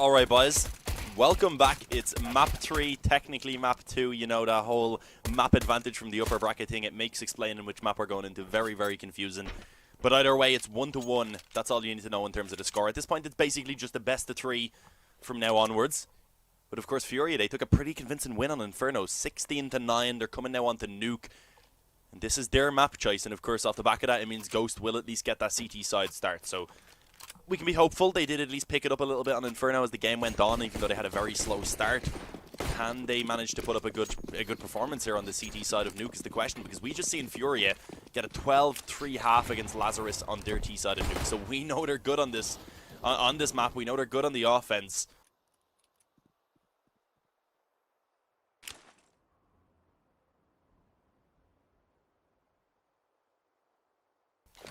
Alright boys, welcome back. It's map 3, technically map 2, you know, that whole map advantage from the upper bracket thing. It makes explaining which map we're going into very, very confusing. But either way, it's 1-1. That's all you need to know in terms of the score. At this point, it's basically just a best of 3 from now onwards. But of course, FURIA, they took a pretty convincing win on Inferno, 16-9. They're coming now on to Nuke. And this is their map choice, and of course, off the back of that, it means Ghost will at least get that CT side start. So we can be hopeful. They did at least pick it up a little bit on Inferno as the game went on, even though they had a very slow start. Can they manage to put up a good performance here on the CT side of Nuke is the question, because we just seen FURIA get a 12-3 half against Lazarus on their T side of Nuke. So we know they're good on this map. We know they're good on the offense.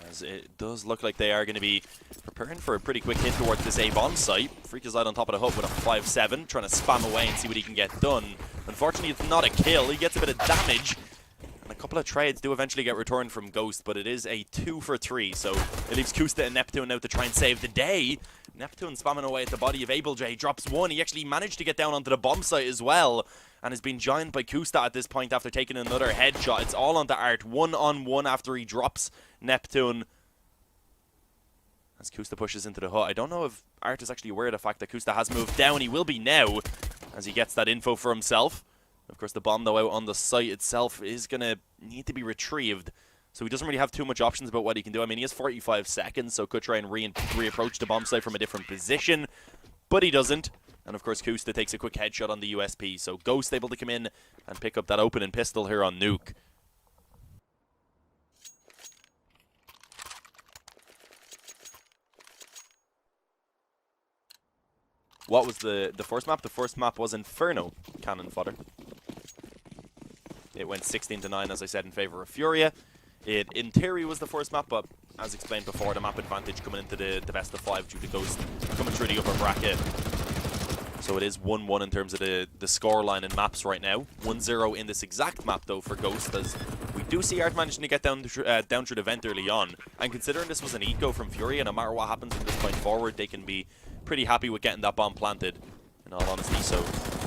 As it does look like they are going to be preparing for a pretty quick hit towards this A bomb site. Freak is out on top of the hut with a 5-7, trying to spam away and see what he can get done. Unfortunately, it's not a kill. He gets a bit of damage, and a couple of trades do eventually get returned from Ghost, but it is a 2 for 3, so it leaves Kusta and Neptune now to try and save the day. Neptune spamming away at the body of AbleJ, drops one. He actually managed to get down onto the bomb site as well, and has been joined by Kusta at this point after taking another headshot. It's all onto Art, 1-on-1 after he drops Neptune. As Kusta pushes into the hut. I don't know if Art is actually aware of the fact that Kusta has moved down. He will be now, as he gets that info for himself. Of course, the bomb, though, out on the site itself is going to need to be retrieved. So he doesn't really have too much options about what he can do. I mean, he has 45 seconds, so could try and reapproach the bomb site from a different position. But he doesn't. And of course, Kusta takes a quick headshot on the USP. So Ghost able to come in and pick up that opening pistol here on Nuke. What was the first map? The first map was Inferno, cannon fodder. It went 16-9, as I said, in favor of FURIA. It, in theory, was the first map, but as explained before, the map advantage coming into the best of 5 due to Ghost coming through the upper bracket. So it is 1-1 in terms of the score line in maps right now. 1-0 in this exact map, though, for Ghost, as we do see Art managing to get down through the vent early on. And considering this was an eco from FURIA, no matter what happens from this point forward, they can be pretty happy with getting that bomb planted, in all honesty. So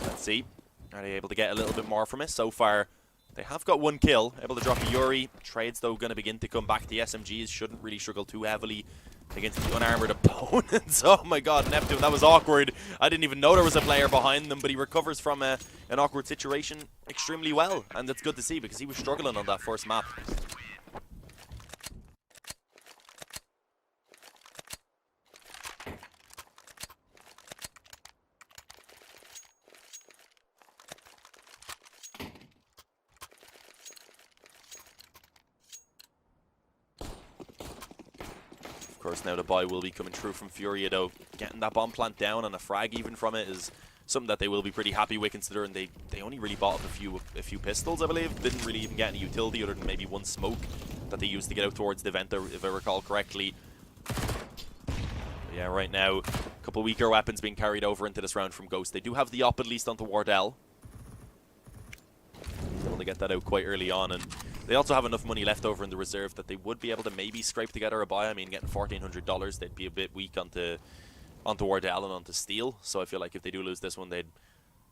let's see, are they able to get a little bit more from it? So far they have got 1 kill, able to drop a Yuri. Trades, though, going to begin to come back. The SMGs shouldn't really struggle too heavily against the unarmored opponents. Oh my god, Neptune, that was awkward. I didn't even know there was a player behind them, but he recovers from an awkward situation extremely well, and that's good to see because he was struggling on that first map. Of course, now the buy will be coming through from FURIA, though. Getting that bomb plant down and a frag even from it is something that they will be pretty happy with, considering they only really bought up a few pistols, I believe. Didn't really even get any utility other than maybe 1 smoke that they used to get out towards the vent, if I recall correctly. But yeah, right now, a couple weaker weapons being carried over into this round from Ghost. They do have the op at least onto Wardell. Able to get that out quite early on, and they also have enough money left over in the reserve that they would be able to maybe scrape together a buy. I mean, getting $1,400, they'd be a bit weak onto Wardell and onto Steel. So I feel like if they do lose this one, they'd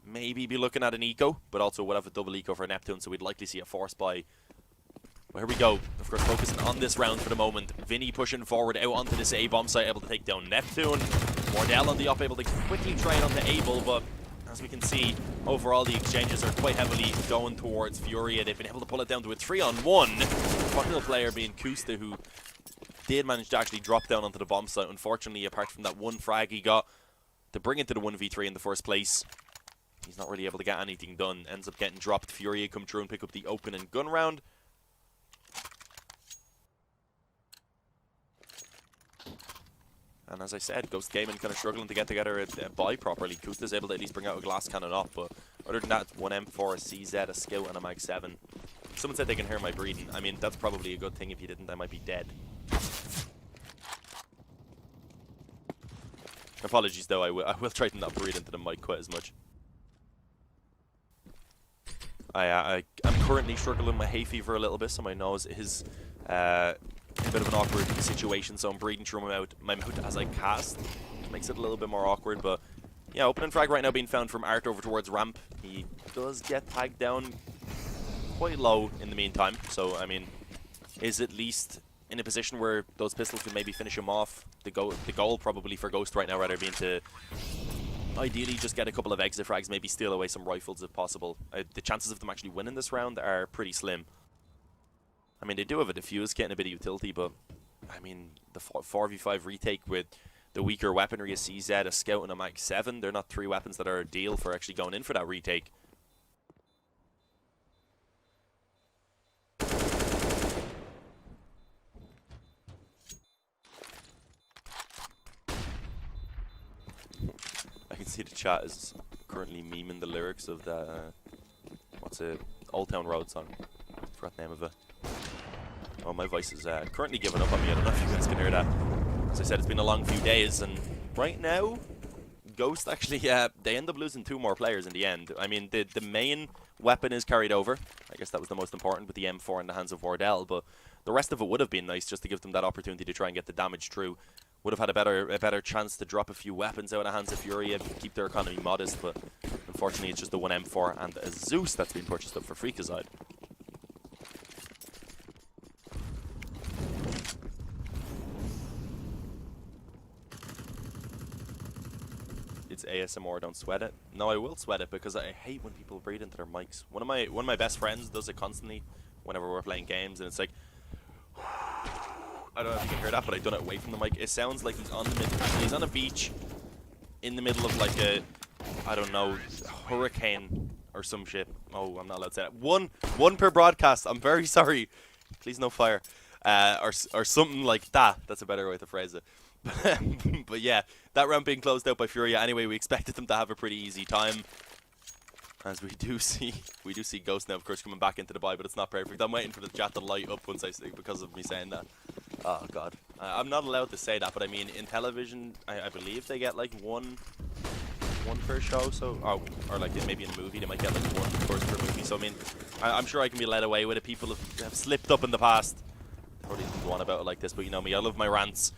maybe be looking at an eco, but also would have a double eco for Neptune, so we'd likely see a force buy. Well, here we go. Of course, focusing on this round for the moment. Vinny pushing forward out onto this A-bomb site, able to take down Neptune. Wardell on the up, able to quickly try it onto Able, but as we can see, overall the exchanges are quite heavily going towards FURIA. They've been able to pull it down to a 3-on-1. The final player being Kusta, who did manage to actually drop down onto the bomb site. Unfortunately, apart from that 1 frag he got to bring it to the 1v3 in the first place, he's not really able to get anything done. Ends up getting dropped. FURIA come through and pick up the open and gun round. And as I said, Ghost Gaming kind of struggling to get together a buy properly. Kusta's able to at least bring out a glass cannon up, but other than that, 1 M4, a CZ, a Scout, and a Mag 7. Someone said they can hear my breathing. I mean, that's probably a good thing. If you didn't, I might be dead. Apologies, though. I will try to not breathe into the mic quite as much. I'm currently struggling with hay fever a little bit, so my nose is a bit of an awkward situation, so I'm breathing through my mouth as I cast. Makes it a little bit more awkward, but Yeah, opening frag right now being found from Art over towards ramp. He does get tagged down quite low in the meantime. So, I mean, is at least in a position where those pistols can maybe finish him off. The goal probably for Ghost right now rather being to ideally just get a couple of exit frags, maybe steal away some rifles if possible. The chances of them actually winning this round are pretty slim. I mean, they do have a defuse kit and a bit of utility, but I mean, the 4v5 retake with the weaker weaponry, a CZ, a Scout, and a Mag 7, they're not 3 weapons that are a deal for actually going in for that retake. I can see the chat is currently memeing the lyrics of the, what's it, Old Town Road song. I forgot the name of it. Oh, my voice is currently giving up on me. I don't know if you guys can hear that. As I said, it's been a long few days, and right now, Ghost actually, they end up losing 2 more players in the end. I mean, the main weapon is carried over. I guess that was the most important with the M4 in the hands of Wardell, but the rest of it would have been nice just to give them that opportunity to try and get the damage through. Would have had a better chance to drop a few weapons out of the hands of FURIA, keep their economy modest, but unfortunately it's just the one M4 and a Zeus that's been purchased up for Freakazide. It's ASMR, don't sweat it. No, I will sweat it because I hate when people breathe into their mics. One of my best friends does it constantly whenever we're playing games, and it's like, I don't know if you can hear that, but I've done it away from the mic. It sounds like he's on a beach in the middle of like a, I don't know, hurricane or some shit. Oh, I'm not allowed to say that. One per broadcast. I'm very sorry. Please no fire. Or something like that. That's a better way to phrase it. But yeah, that round being closed out by FURIA. Anyway, we expected them to have a pretty easy time, as we do see Ghost now, of course, coming back into the buy, but it's not perfect. I'm waiting for the chat to light up once I say, because of me saying that. Oh god, I'm not allowed to say that, but I mean, in television, I believe they get like one per show. So, or like maybe in a movie they might get like 1 course per movie. So I mean, I'm sure I can be led away with it. People have slipped up in the past. Probably didn't go on about it like this, but you know me, I love my rants.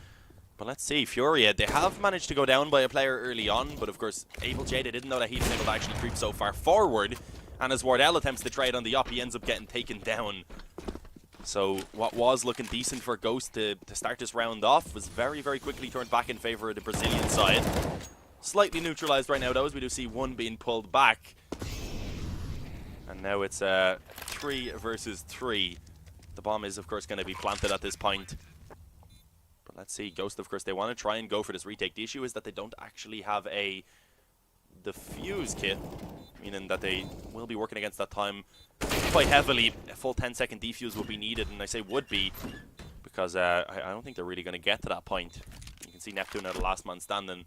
But let's see, FURIA, they have managed to go down by a player early on, but of course, Able J, they didn't know that he was able to actually creep so far forward, and as Wardell attempts to trade on the op, he ends up getting taken down. So what was looking decent for Ghost to start this round off was very, very quickly turned back in favor of the Brazilian side. Slightly neutralized right now, though, as we do see 1 being pulled back. And now it's 3 versus 3. The bomb is, of course, going to be planted at this point. But let's see, Ghost, of course, they want to try and go for this retake. The issue is that they don't actually have a defuse kit, meaning that they will be working against that time quite heavily. A full 10-second defuse will be needed, and I say would be, because I don't think they're really going to get to that point. You can see Neptune now the last man standing.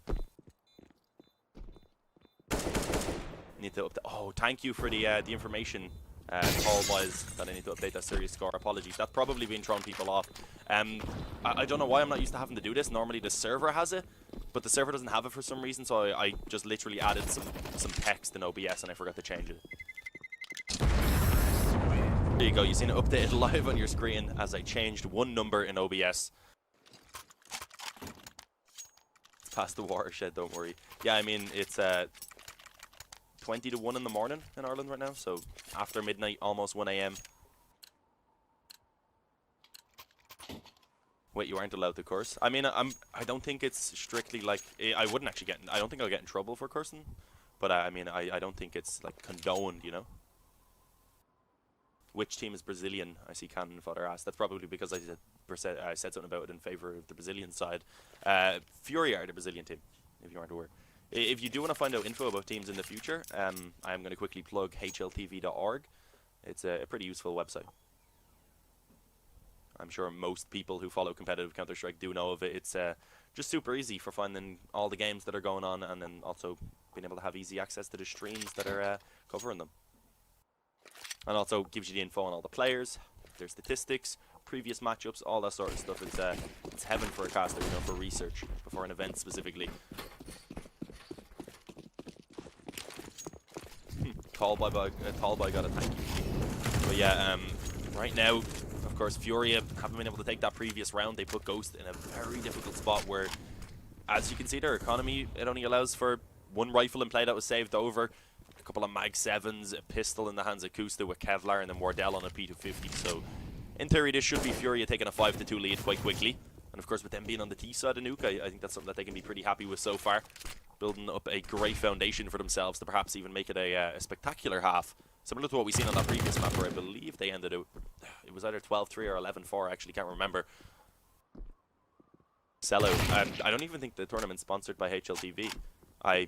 Need to update. Oh, thank you for the information. Call was that I need to update that serious score. Apologies. That's probably been throwing people off. I don't know why I'm not used to having to do this. Normally the server has it, but the server doesn't have it for some reason, so I just literally added some text in OBS and I forgot to change it. There you go. You've seen it updated live on your screen as I changed 1 number in OBS. It's past the watershed, don't worry. Yeah, I mean, it's 20 to 1 in the morning in Ireland right now, so after midnight, almost 1 AM. Wait, you aren't allowed to curse? I mean, I don't think it's strictly like, I wouldn't actually get, I don't think I'll get in trouble for cursing, but I mean, I don't think it's like condoned, you know? Which team is Brazilian? I see Cannon Fodder asked. That's probably because I said something about it in favor of the Brazilian side. FURIA are the Brazilian team, if you aren't aware. If you do want to find out info about teams in the future, I am going to quickly plug hltv.org. It's a pretty useful website. I'm sure most people who follow competitive Counter-Strike do know of it. It's just super easy for finding all the games that are going on, and then also being able to have easy access to the streams that are covering them. And also gives you the info on all the players, their statistics, previous matchups, all that sort of stuff. It's heaven for a caster, you know, for research before an event specifically. Tall boy got a thank you. But yeah, right now, of course, FURIA haven't been able to take that previous round. They put Ghost in a very difficult spot where, as you can see, their economy, it only allows for one rifle in play that was saved over, a couple of Mag 7s, a pistol in the hands of Kusta with Kevlar, and then Wardell on a P250. So in theory, this should be Furia taking a 5-2 lead quite quickly. And of course, with them being on the T side of Nuke, I think that's something that they can be pretty happy with so far. Building up a great foundation for themselves to perhaps even make it a spectacular half. Similar to what we've seen on that previous map where I believe they ended out, it was either 12-3 or 11-4, I actually can't remember. Sellout. I don't even think the tournament's sponsored by HLTV. I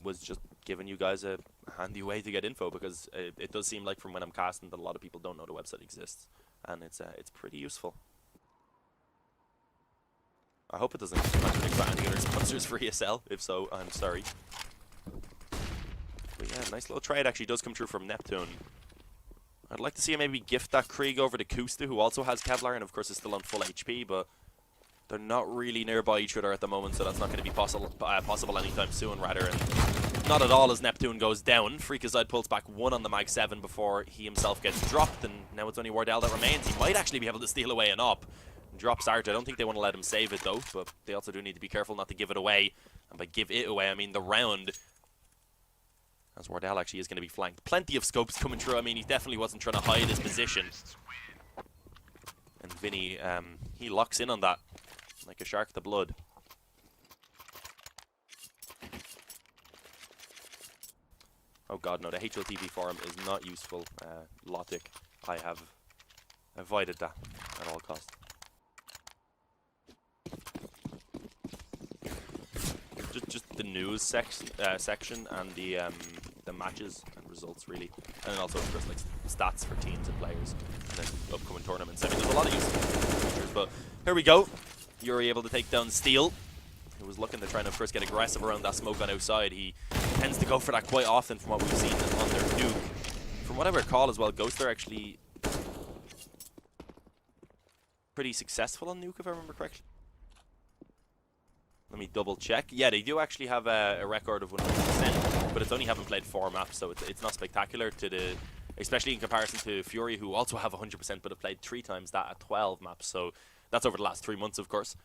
was just giving you guys a handy way to get info because it does seem like from when I'm casting that a lot of people don't know the website exists. And it's pretty useful. I hope it doesn't contradict about any other sponsors for ESL. If so, I'm sorry. But yeah, nice little trade actually does come true from Neptune. I'd like to see him maybe gift that Krieg over to Kusta, who also has Kevlar and of course is still on full HP, but they're not really nearby each other at the moment, so that's not going to be possible anytime soon, rather. And not at all as Neptune goes down. Freakazoid pulls back one on the Mag 7 before he himself gets dropped, and now it's only Wardell that remains. He might actually be able to steal away an op. Drops Art. I don't think they want to let him save it though, but they also do need to be careful not to give it away. And by give it away, I mean the round. As Wardell actually is going to be flanked. Plenty of scopes coming through. I mean, he definitely wasn't trying to hide his position. And Vinny, he locks in on that like a shark to blood. Oh god, no, the HLTV forum is not useful. Logic. I have avoided that at all costs. Just the news section and the matches and results really, and then also of course like stats for teams and players, and then upcoming tournaments. I mean, there's a lot of useful features, but here we go. Yuri able to take down Steel, who was looking to try and of course get aggressive around that smoke on outside. He tends to go for that quite often from what we've seen on their Nuke. From what I recall as well, Ghost are actually pretty successful on Nuke if I remember correctly. Let me double check. Yeah, they do actually have a record of 100%, but it's only having played 4 maps, so it's not spectacular to the, especially in comparison to Fury, who also have 100% but have played 3 times that at 12 maps. So that's over the last 3 months, of course.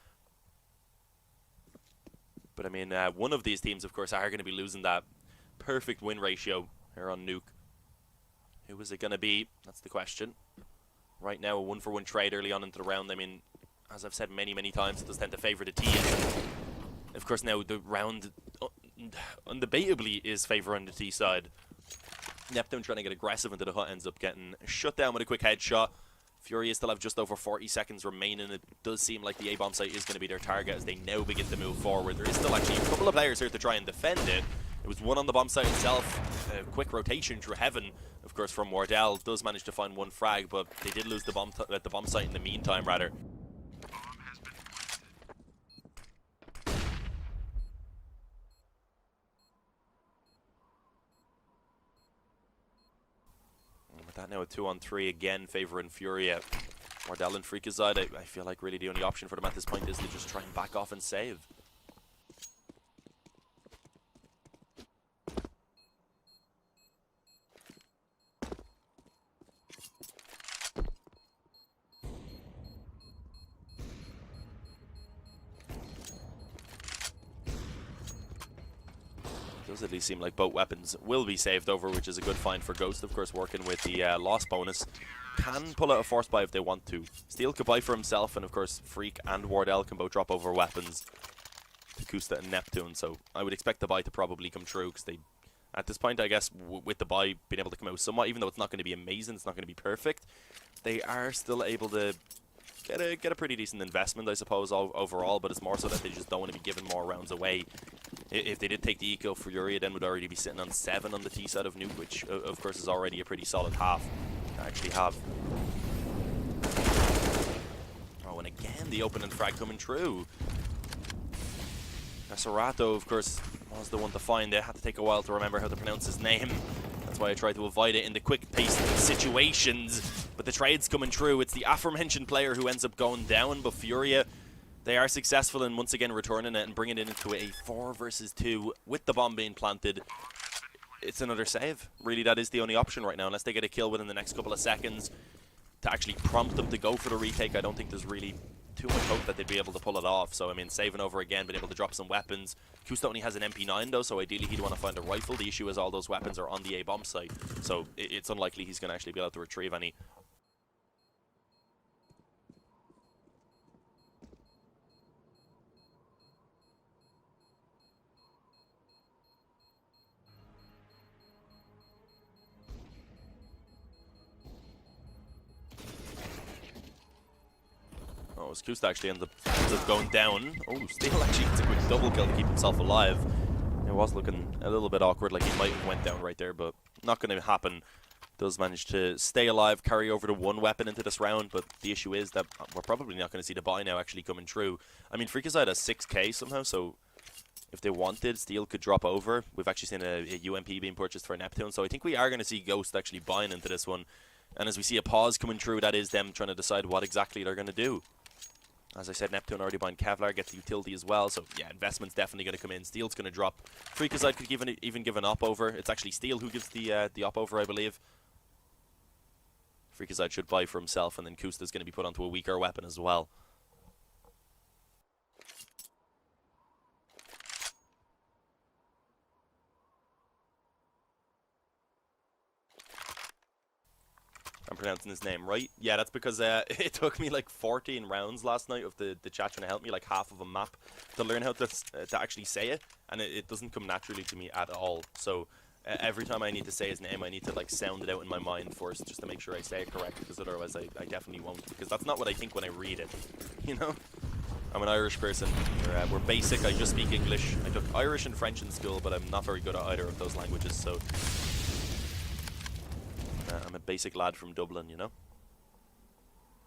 But I mean, one of these teams, of course, are going to be losing that perfect win ratio here on Nuke. Who is it going to be? That's the question. Right now, a 1-for-1 trade early on into the round. I mean, as I've said many times, it does tend to favour the team. Of course, now the round undebatably is favouring the T side. Neptune trying to get aggressive into the hut ends up getting shut down with a quick headshot. Furia still have just over 40 seconds remaining. It does seem like the A-bomb site is going to be their target as they now begin to move forward. There is still actually a couple of players here to try and defend it. It was one on the bomb site itself. A quick rotation through heaven, of course, from Wardell. Does manage to find one frag, but they did lose the bomb site in the meantime, rather. That now a 2-on-3 again favouring Furia. Wardell and Freakazoid, I feel like really the only option for them at this point is to just try and back off and save. Does at least seem like both weapons will be saved over, which is a good find for Ghost, of course, working with the loss bonus. Can pull out a force buy if they want to. Steel could buy for himself, and of course Freak and Wardell can both drop over weapons to Kusta and Neptune, so I would expect the buy to probably come true, because they, at this point, I guess, with the buy being able to come out somewhat, even though it's not going to be amazing, it's not going to be perfect, they are still able to get a pretty decent investment, I suppose, overall, but it's more so that they just don't want to be giving more rounds away. If they did take the eco, Furia then would already be sitting on 7 on the T side of Nuke, which of course is already a pretty solid half to actually have. Oh, and again the opening frag coming true. Serato, of course, was the one to find it. Had to take a while to remember how to pronounce his name. That's why I tried to avoid it in the quick-paced situations. But the trade's coming true. It's the aforementioned player who ends up going down, but Furia, they are successful in once again returning it and bringing it into a 4 versus 2 with the bomb being planted. It's another save. Really, that is the only option right now, unless they get a kill within the next couple of seconds to actually prompt them to go for the retake. I don't think there's really too much hope that they'd be able to pull it off. So, I mean, saving over again, been able to drop some weapons. Kusta only has an MP9, though, so ideally he'd want to find a rifle. The issue is all those weapons are on the A-bomb site, so it's unlikely he's going to actually be able to retrieve any. Oh, as Kusta actually ends up going down. Oh, Steel actually gets a quick double kill to keep himself alive. It was looking a little bit awkward, like he might have went down right there, but not going to happen. Does manage to stay alive, carry over to one weapon into this round, but the issue is that we're probably not going to see the buy now actually coming true. I mean, Freakaside has 6k somehow, so if they wanted, Steel could drop over. We've actually seen a UMP being purchased for Neptune, so I think we are going to see Ghost actually buying into this one. And as we see a pause coming through, that is them trying to decide what exactly they're going to do. As I said, Neptune already buying Kevlar, gets the utility as well, so yeah, investment's definitely going to come in. Steel's going to drop. Freakaside could even give an op over. It's actually Steel who gives the op over, I believe. Freakaside should buy for himself, and then Kusta's going to be put onto a weaker weapon as well. I'm pronouncing his name right. Yeah, that's because it took me like 14 rounds last night of the chat trying to help me, like half of a map, to learn how to actually say it, and it doesn't come naturally to me at all. So every time I need to say his name, I need to like sound it out in my mind first, just to make sure I say it correct, because otherwise I definitely won't, because that's not what I think when I read it, you know? I'm an Irish person. We're basic. I just speak English. I took Irish and French in school, but I'm not very good at either of those languages, so I'm a basic lad from Dublin, you know?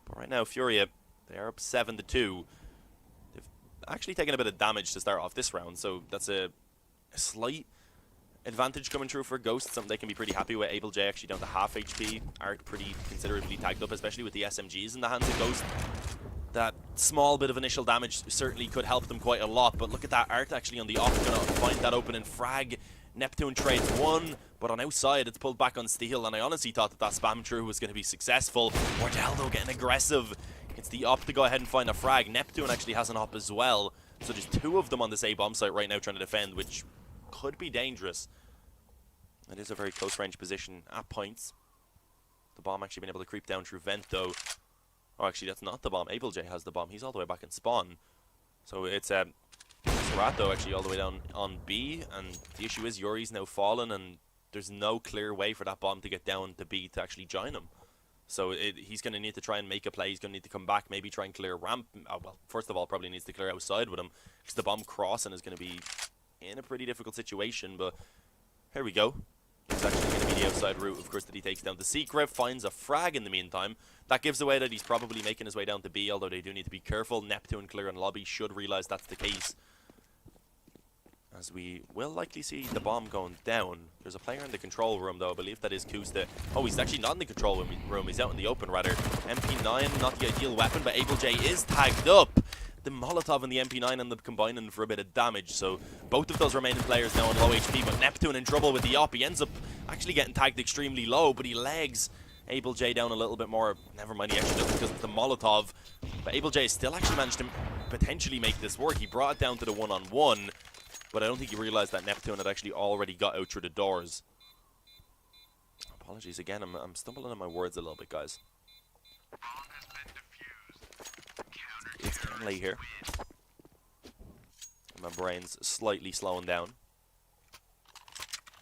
But right now, Furia, they are up 7-2. They've actually taken a bit of damage to start off this round, so that's a slight advantage coming through for Ghost, something they can be pretty happy with. Able J actually down to half HP. Art pretty considerably tagged up, especially with the SMGs in the hands of Ghost. That small bit of initial damage certainly could help them quite a lot, but look at that. Art actually on the off, gonna find that opening frag. Neptune trades one, but on outside it's pulled back on Steel, and I honestly thought that spam through was going to be successful. Wardell though getting aggressive. It's the op to go ahead and find a frag. Neptune actually has an op as well, so there's two of them on this A-bomb site right now trying to defend, which could be dangerous. It is a very close range position at points. The bomb actually been able to creep down through vent though. Oh, actually that's not the bomb. Able J has the bomb. He's all the way back in spawn. So it's Serato actually all the way down on B, and the issue is Yuri's now fallen, and there's no clear way for that bomb to get down to B to actually join him. So he's going to need to try and make a play. He's going to need to come back, maybe try and clear ramp. Oh, well, first of all, probably needs to clear outside with him, because the bomb crossing is going to be in a pretty difficult situation, but here we go. It's actually going to be the outside route, of course, that he takes down. The Secret finds a frag in the meantime. That gives away that he's probably making his way down to B, although they do need to be careful. Neptune clear and lobby should realize that's the case, as we will likely see the bomb going down. There's a player in the control room, though. I believe that is Kusta. Oh, he's actually not in the control room. He's out in the open, rather. MP9, not the ideal weapon, but Able J is tagged up. The Molotov and the MP9 end up combining for a bit of damage, so both of those remaining players now on low HP, but Neptune in trouble with the op. He ends up actually getting tagged extremely low, but he legs Able J down a little bit more. Never mind, he actually does because of the Molotov. But Able J still actually managed to potentially make this work. He brought it down to the one-on-one, but I don't think he realized that Neptune had actually already got out through the doors. Apologies again, I'm stumbling on my words a little bit, guys. It's getting late here. My brain's slightly slowing down.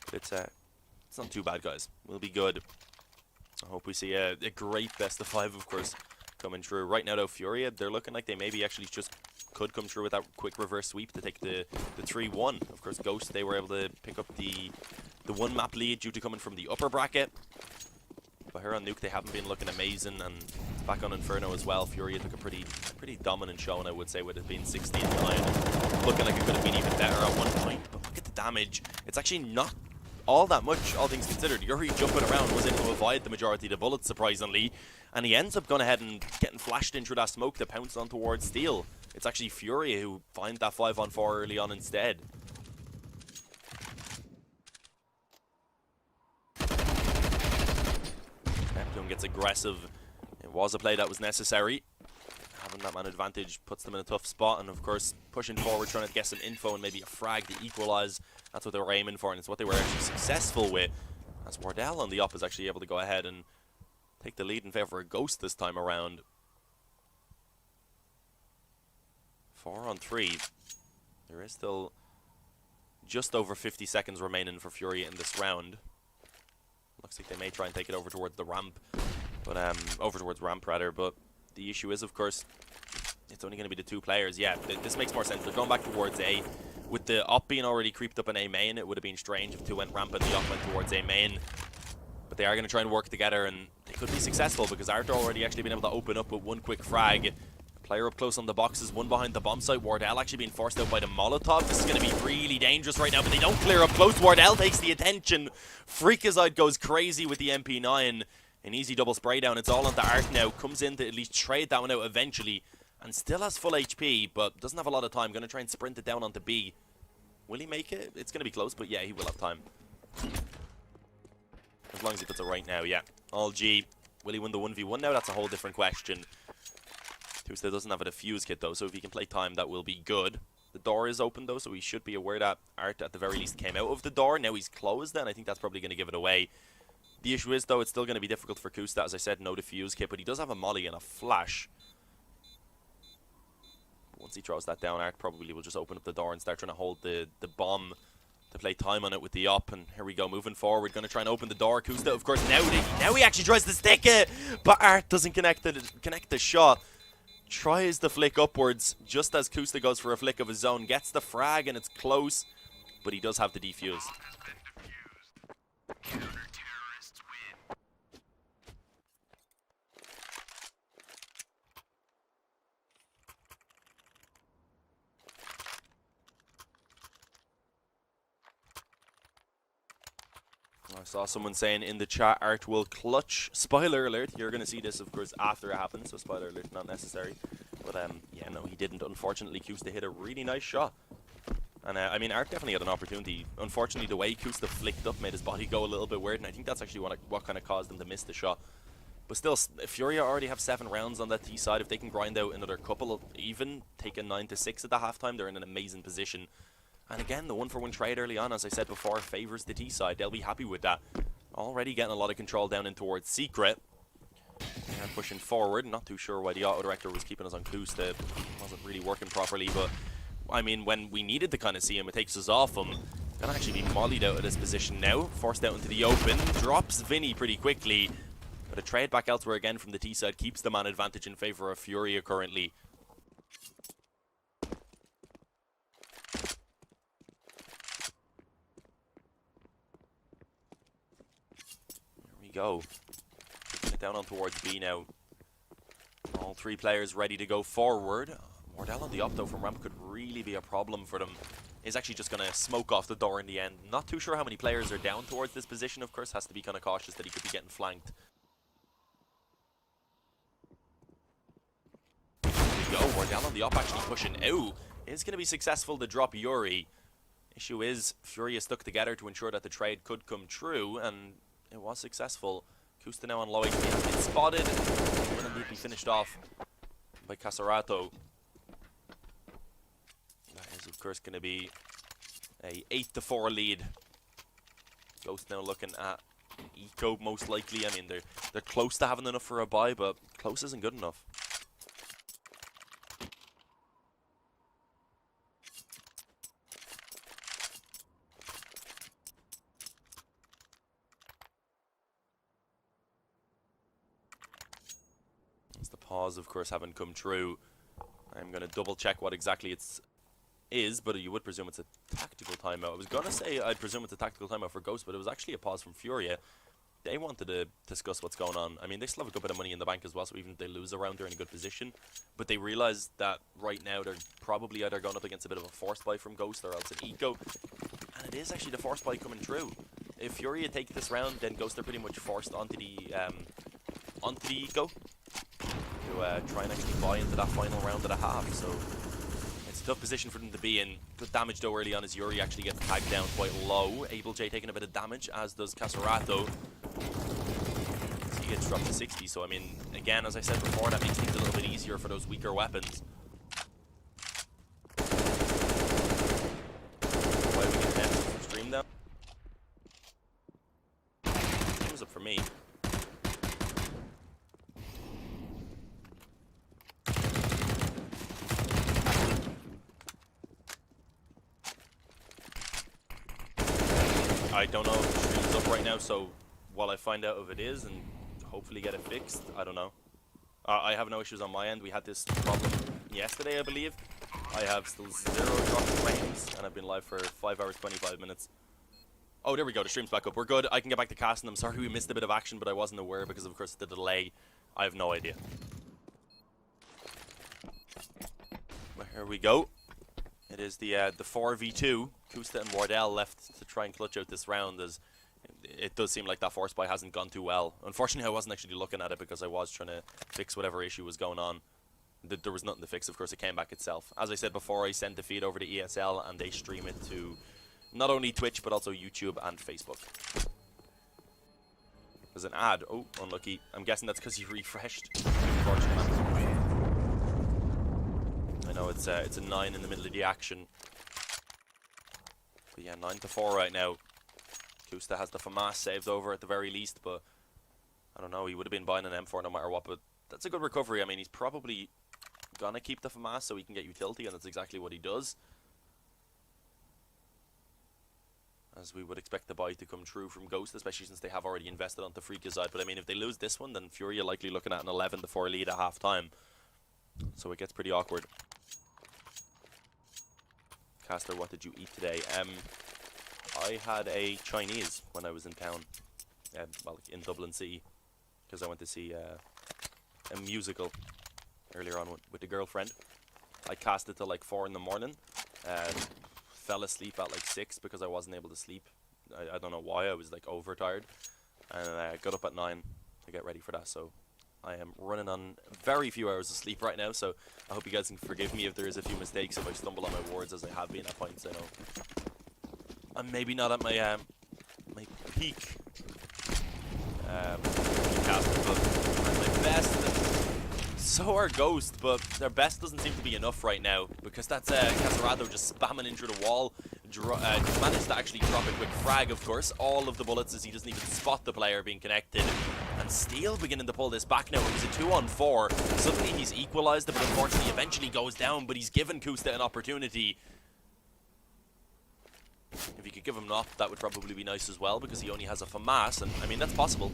But it's not too bad, guys. We'll be good. I hope we see a great best of 5, of course, coming through. Right now, though, Furia, they're looking like they maybe actually just could come through with that quick reverse sweep to take the 3-1. Of course, Ghost, they were able to pick up the one map lead due to coming from the upper bracket. But here on Nuke, they haven't been looking amazing, and back on Inferno as well, Furia took a pretty dominant showing, I would say, with it being 16-9. Looking like it could have been even better at one point, but look at the damage. It's actually not all that much, all things considered. Yuri jumping around was able to avoid the majority of the bullets, surprisingly, and he ends up going ahead and getting flashed in through that smoke to pounce on towards Steel. It's actually Furia who finds that 5-on-4 early on instead. Neptune gets aggressive. It was a play that was necessary. Having that man advantage puts them in a tough spot, and of course pushing forward, trying to get some info and maybe a frag to equalize. That's what they were aiming for, and it's what they were actually successful with, as Wardell on the up is actually able to go ahead and take the lead in favor of Ghost this time around. 4 on 3. There is still just over 50 seconds remaining for FURIA in this round. Looks like they may try and take it over towards the ramp, but over towards ramp rather. But the issue is, of course, it's only going to be the 2 players. Yeah, this makes more sense. They're going back towards A. With the op being already creeped up in A main, it would have been strange if 2 went ramp and the op went towards A main. But they are going to try and work together, and they could be successful because Art already actually been able to open up with 1 quick frag. Player up close on the boxes, 1 behind the bomb site. Wardell actually being forced out by the Molotov. This is going to be really dangerous right now, but they don't clear up close. Wardell takes the attention. Freakazoid goes crazy with the MP9. An easy double spray down. It's all onto Art now. Comes in to at least trade that one out eventually. And still has full HP, but doesn't have a lot of time. Going to try and sprint it down onto B. Will he make it? It's going to be close, but yeah, he will have time. As long as he puts it right now, yeah. All G. Will he win the 1v1 now? That's a whole different question. Tuesday doesn't have a defuse kit though, so if he can play time, that will be good. The door is open though, so he should be aware that Art at the very least came out of the door. Now he's closed then. I think that's probably going to give it away. The issue is though, it's still going to be difficult for Kusta. As I said, no defuse kit, but he does have a molly and a flash. Once he throws that down, Art probably will just open up the door and start trying to hold the bomb to play time on it with the op. And here we go, moving forward, going to try and open the door. Kusta, of course, now he actually tries to stick it, but Art doesn't connect the shot. Tries the flick upwards just as Kusta goes for a flick of his own. Gets the frag and it's close, but he does have the defuse. I saw someone saying in the chat, Art will clutch. Spoiler alert, you're going to see this, of course, after it happens, so spoiler alert, not necessary. But, yeah, no, he didn't. Unfortunately, Kusta hit a really nice shot. And, I mean, Art definitely had an opportunity. Unfortunately, the way Kusta flicked up made his body go a little bit weird, and I think that's actually what kind of caused him to miss the shot. But still, FURIA already have 7 rounds on that T side. If they can grind out another couple, even take a 9-6 at the halftime, they're in an amazing position. And again, the 1-for-1 trade early on, as I said before, favours the T side. They'll be happy with that. Already getting a lot of control down in towards Secret. And pushing forward. Not too sure why the auto director was keeping us on Kusta. It wasn't really working properly, but I mean, when we needed to kind of see him, it takes us off him. Gonna actually be mollied out of this position now. Forced out into the open. Drops Vinny pretty quickly. But a trade back elsewhere again from the T side keeps the man advantage in favour of FURIA currently. Go. Taking it down on towards B now. All 3 players ready to go forward. Wardell on the up though from ramp could really be a problem for them. Is actually just going to smoke off the door in the end. Not too sure how many players are down towards this position, of course. Has to be kind of cautious that he could be getting flanked. There we go. Wardell on the up actually pushing out. Is going to be successful to drop Yuri. Issue is FURIA stuck together to ensure that the trade could come true, and it was successful. Kusta now on low HP has been spotted. Will indeed be finished off by Casarato. That is, of course, going to be a 8-4 lead. Ghost now looking at Eco most likely. I mean, they're close to having enough for a buy, but close isn't good enough. Pause, of course, haven't come true. I'm going to double check what exactly it is, but you would presume it's a tactical timeout. I was going to say I'd presume it's a tactical timeout for Ghost, but it was actually a pause from FURIA. They wanted to discuss what's going on. I mean, they still have a good bit of money in the bank as well, so even if they lose a round, they're in a good position. But they realize that right now they're probably either going up against a bit of a forced buy from Ghost or else an eco. And it is actually the forced buy coming true. If FURIA take this round, then Ghost are pretty much forced onto the eco. To try and actually buy into that final round of the half, so it's a tough position for them to be in. Good damage though early on as Yuri actually gets tagged down quite low. Able J taking a bit of damage, as does Casarato. he gets dropped to 60. So, I mean, again, as I said before, that makes things a little bit easier for those weaker weapons. Why we get next stream down? It was up for me. I don't know if the stream's up right now, so while I find out if it is and hopefully get it fixed, I don't know. I have no issues on my end. We had this problem yesterday, I believe. I have still 0 dropped frames, and I've been live for 5 hours, 25 minutes. Oh, there we go. The stream's back up. We're good. I can get back to casting. I'm sorry we missed a bit of action, but I wasn't aware because, of course, the delay. I have no idea. But here we go. It is the 4v2. Kusta and Wardell left to try and clutch out this round, as it does seem like that force buy hasn't gone too well. Unfortunately, I wasn't actually looking at it because I was trying to fix whatever issue was going on. There was nothing to fix, of course. It came back itself. As I said before, I sent the feed over to ESL, and they stream it to not only Twitch, but also YouTube and Facebook. There's an ad. Oh, unlucky. I'm guessing that's because you refreshed. Unfortunately. I know it's a 9 in the middle of the action. But yeah, 9-4 right now. Kusta has the FAMAS saved over at the very least, but I don't know, he would have been buying an M4 no matter what, but that's a good recovery. I mean, he's probably gonna keep the FAMAS so he can get utility, and that's exactly what he does. As we would expect the buy to come true from Ghost, especially since they have already invested on the FURIA side. But I mean, if they lose this one, then FURIA likely looking at an 11-4 lead at half time. So it gets pretty awkward. Caster, what did you eat today? I had a Chinese when I was in town, well, in Dublin City, because I went to see a musical earlier on with the girlfriend. I casted till like 4 in the morning, fell asleep at like 6 because I wasn't able to sleep. I don't know why, I was like overtired, and I got up at 9 to get ready for that, so I am running on very few hours of sleep right now, so I hope you guys can forgive me if there is a few mistakes, if I stumble on my words, as I have been at points. I know I'm maybe not at my my peak casting, but I'm my best. So are Ghost, but their best doesn't seem to be enough right now, because that's Casarado just spamming into the wall. Managed to actually drop a quick frag, of course. All of the bullets as he doesn't even spot the player being connected. And Steel beginning to pull this back now. It was a 2-on-4. Suddenly he's equalized it, but unfortunately eventually goes down, but he's given Kusta an opportunity. If he could give him an op, that would probably be nice as well, because he only has a FAMAS, and I mean, that's possible.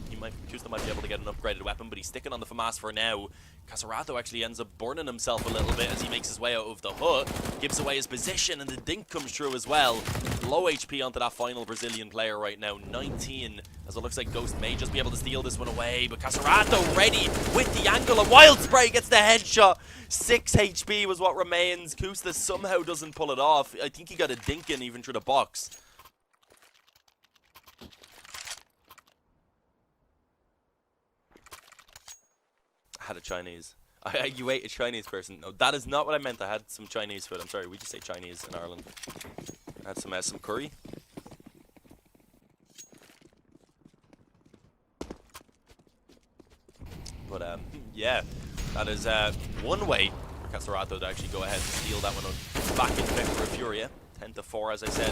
Kusta might be able to get an upgraded weapon, but he's sticking on the FAMAS for now. Casarato actually ends up burning himself a little bit as he makes his way out of the hut, gives away his position, and the dink comes through as well. Low HP onto that final Brazilian player right now, 19, as it looks like Ghost may just be able to steal this one away, but Casarato ready with the angle. A wild spray gets the headshot. 6 HP was what remains. Kusta somehow doesn't pull it off. I think he got a dink in even through the box. I had a Chinese. You ate a Chinese person. No, that is not what I meant. I had some Chinese food. I'm sorry, we just say Chinese in Ireland. I had some curry. But yeah, that is one way for Casarato to actually go ahead and steal that one back in favor of FURIA. 10-4, as I said.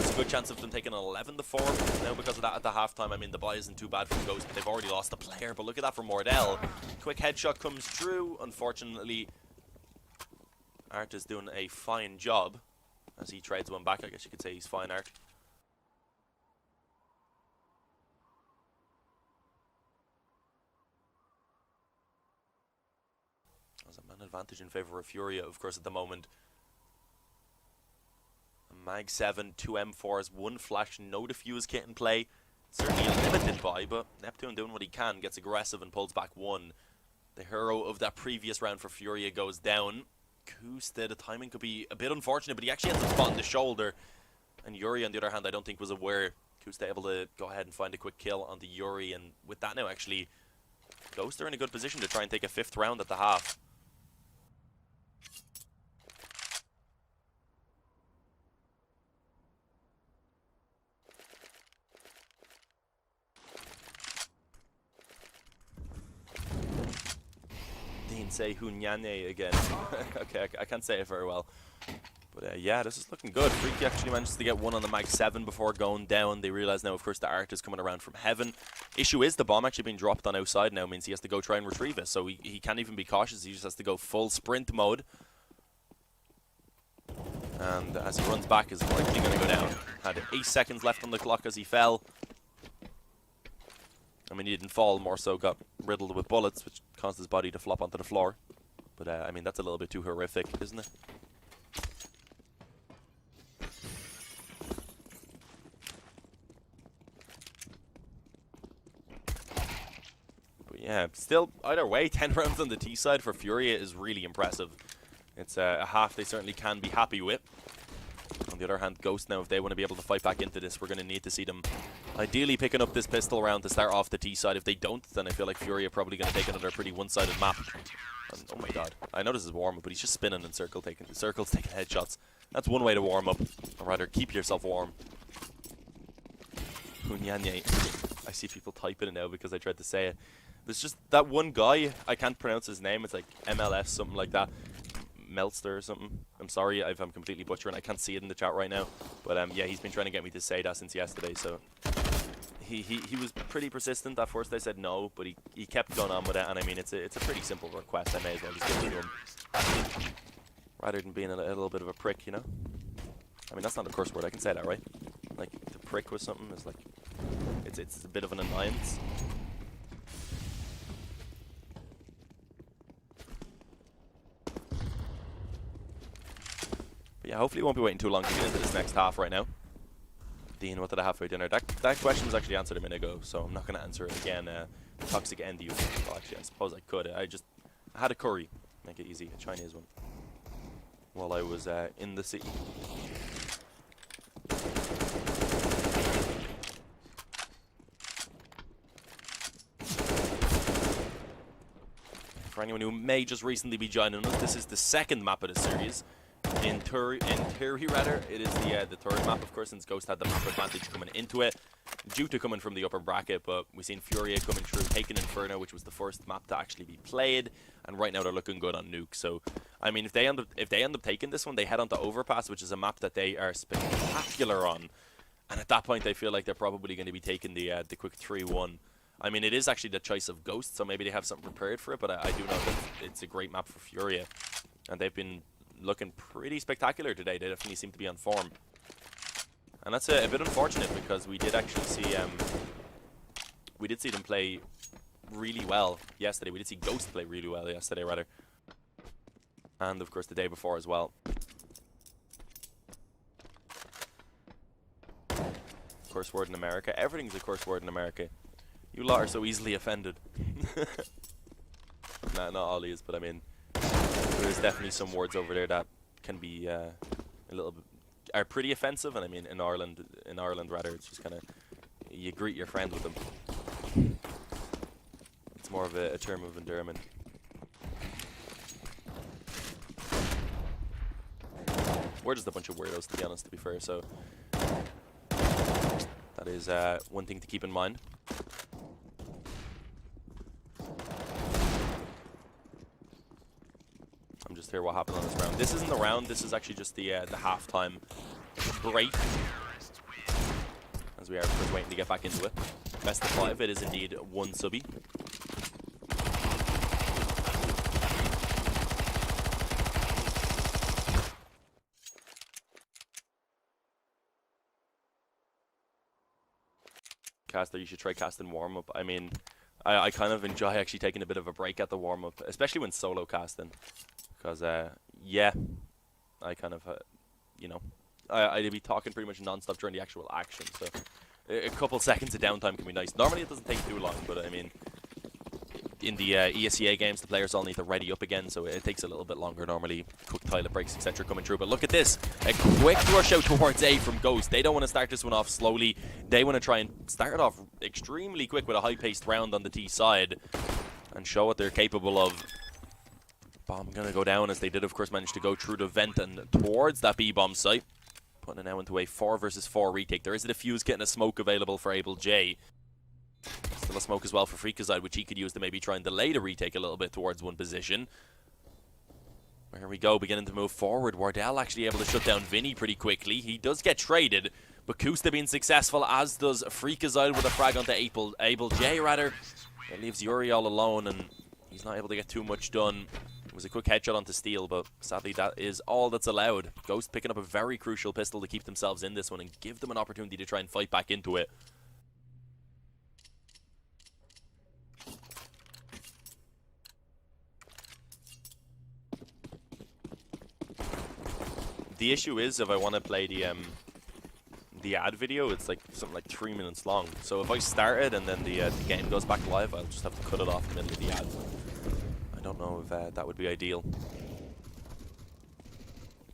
It's a good chance of them taking an 11-4 now because of that at the halftime. I mean, the buy isn't too bad from Ghost, but they've already lost a player. But look at that from Wardell. Quick headshot comes through. Unfortunately, Art is doing a fine job as he trades one back. I guess you could say he's fine, Art. There's a man advantage in favor of FURIA, of course, at the moment. Mag 7, 2 M4s, 1 flash, no defuse kit in play. Certainly a limited buy, but Neptune doing what he can, gets aggressive and pulls back 1. The hero of that previous round for FURIA goes down. Kusta, the timing could be a bit unfortunate, but he actually ends up spotting the shoulder. And Yuri, on the other hand, I don't think was aware. Kusta able to go ahead and find a quick kill on the Yuri, and with that now, actually, Ghost are in a good position to try and take a 5th round at the half. can say Hunyane again. Okay, I can't say it very well. But yeah, this is looking good. Freaky actually manages to get one on the mag 7 before going down. They realize now, of course, the art is coming around from heaven. Issue is the bomb actually being dropped on outside now means he has to go try and retrieve it. So he can't even be cautious. He just has to go full sprint mode. And as he runs back, is likely going to go down. Had 8 seconds left on the clock as he fell. I mean, he didn't fall, more so got riddled with bullets, which caused his body to flop onto the floor. But I mean, that's a little bit too horrific, isn't it? Yeah, still, either way, 10 rounds on the T side for FURIA is really impressive. It's a half they certainly can be happy with. On the other hand, Ghost now, if they want to be able to fight back into this, we're going to need to see them ideally picking up this pistol round to start off the T side. If they don't, then I feel like FURIA are probably going to take another pretty one-sided map. And, oh my god, I know this is warm-up, but he's just spinning in circles, taking headshots. That's one way to warm up, or rather, keep yourself warm. Hunyanye. I see people typing it now because I tried to say it. There's just that one guy, I can't pronounce his name, it's like MLS, something like that. Melster or something. I'm sorry if I'm completely butchering, I can't see it in the chat right now. But yeah, he's been trying to get me to say that since yesterday, so... He was pretty persistent. At first I said no, but he kept going on with it, and I mean, it's a pretty simple request. I may as well just give it to him. Rather than being a little bit of a prick, you know? I mean, that's not a curse word, I can say that, right? Like, to prick with something is like... It's a bit of an annoyance. Yeah, hopefully it won't be waiting too long to get into this next half right now. Dean, what did I have for dinner? That question was actually answered a minute ago, so I'm not going to answer it again. Toxic end you. Well, actually, I suppose I could. I had a curry. Make it easy, a Chinese one. While I was in the city. For anyone who may just recently be joining us, this is the second map of the series. In theory, rather, it is the third map, of course, since Ghost had the map advantage coming into it, due to coming from the upper bracket. But we've seen FURIA coming through, taking Inferno, which was the first map to actually be played, and right now they're looking good on Nuke. So, I mean, if they end up taking this one, they head on to Overpass, which is a map that they are spectacular on, and at that point, I feel like they're probably going to be taking the quick 3-1. I mean, it is actually the choice of Ghost, so maybe they have something prepared for it. But I do know that it's a great map for FURIA, and they've been looking pretty spectacular today. They definitely seem to be on form, and that's a bit unfortunate because we did actually see them play really well yesterday. We did see Ghost play really well yesterday, rather, and of course the day before as well. Curse word in America. Everything's a curse word in America. You lot are so easily offended. Nah, not all is, but I mean, there's definitely some words over there that can be a little bit are pretty offensive, and I mean in Ireland rather, it's just kind of you greet your friend with them. It's more of a term of endearment. We're just a bunch of weirdos, to be honest, to be fair. So that is one thing to keep in mind. I'm just here what happened on this round. This isn't the round, this is actually just the halftime break. As we are, of course, waiting to get back into it. Best of 5, it is indeed one subby. Caster, you should try casting warm-up. I mean, I kind of enjoy actually taking a bit of a break at the warm-up, especially when solo casting. Because, yeah, I kind of, you know, I'd be talking pretty much non-stop during the actual action, so a couple seconds of downtime can be nice. Normally it doesn't take too long, but I mean, in the ESL games, the players all need to ready up again, so it takes a little bit longer normally. Quick toilet breaks, etc. coming through. But look at this, a quick rush out towards A from Ghost. They don't want to start this one off slowly. They want to try and start it off extremely quick with a high-paced round on the T side and show what they're capable of. Bomb gonna go down, as they did, of course, manage to go through the vent and towards that B-bomb site. Putting it now into a 4 versus 4 retake. There is a defuse getting a smoke available for Able J. bit of smoke as well for FURIA, which he could use to maybe try and delay the retake a little bit towards one position. Here we go, beginning to move forward. Wardell actually able to shut down Vinny pretty quickly. He does get traded, but Kusta being successful, as does FURIA with a frag onto Able J, rather. It leaves Yuri all alone, and he's not able to get too much done. It was a quick headshot onto Steel, but sadly that is all that's allowed. Ghost picking up a very crucial pistol to keep themselves in this one and give them an opportunity to try and fight back into it. The issue is, if I want to play the ad video, it's like something like 3 minutes long. So if I start it and then the game goes back live, I'll just have to cut it off in the middle of the ad. I don't know if that would be ideal.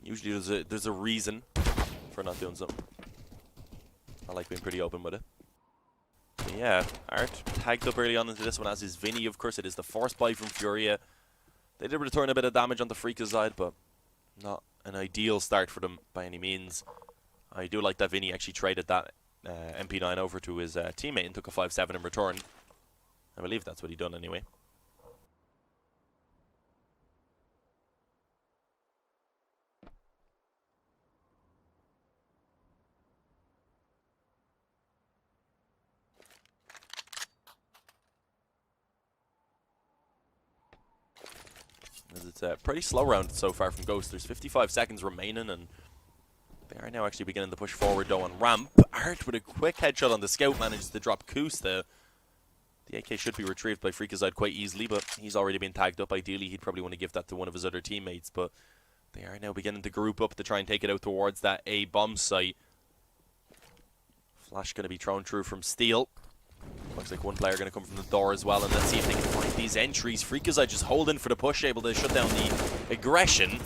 Usually there's a reason for not doing something. I like being pretty open with it. But yeah, Art tagged up early on into this one, as is Vinny. Of course, it is the force buy from FURIA. They did return a bit of damage on the FURIA side, but not an ideal start for them by any means. I do like that Vinny actually traded that MP9 over to his teammate and took a 5-7 in return. I believe that's what he done anyway. It's a pretty slow round so far from Ghost. There's 55 seconds remaining, and they are now actually beginning to push forward though on ramp. Art with a quick headshot on the scout manages to drop Kusta. The AK should be retrieved by FURIA quite easily, but he's already been tagged up. Ideally, he'd probably want to give that to one of his other teammates, but they are now beginning to group up to try and take it out towards that A bomb site. Flash going to be thrown through from Steel. Looks like one player going to come from the door as well, and let's see if they can find these entries. FURIA just holding for the push, able to shut down the aggression.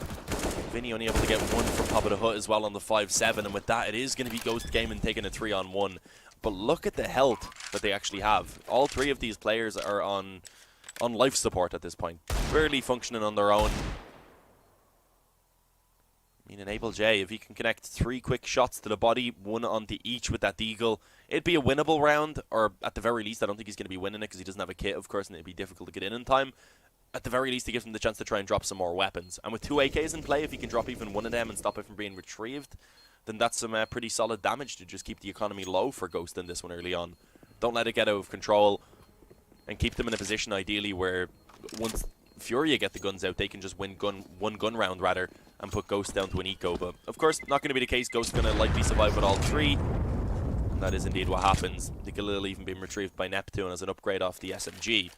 Vinny only able to get one from top of the hut as well on the 5-7, and with that it is going to be Ghost Gaming taking a 3-on-1. But look at the health that they actually have. All three of these players are on life support at this point, barely functioning on their own. I mean, Enable J, if he can connect 3 quick shots to the body, 1 onto each with that deagle, it'd be a winnable round, or at the very least, I don't think he's going to be winning it because he doesn't have a kit, of course, and it'd be difficult to get in time. At the very least, it gives him the chance to try and drop some more weapons. And with 2 AKs in play, if he can drop even one of them and stop it from being retrieved, then that's some pretty solid damage to just keep the economy low for Ghost in this one early on. Don't let it get out of control, and keep them in a position, ideally, where once FURIA get the guns out, they can just win one gun round, rather, and put Ghost down to an eco. But, of course, not going to be the case. Ghost going to likely survive with all 3. And that is indeed what happens. The Galil even being retrieved by Neptune as an upgrade off the SMG.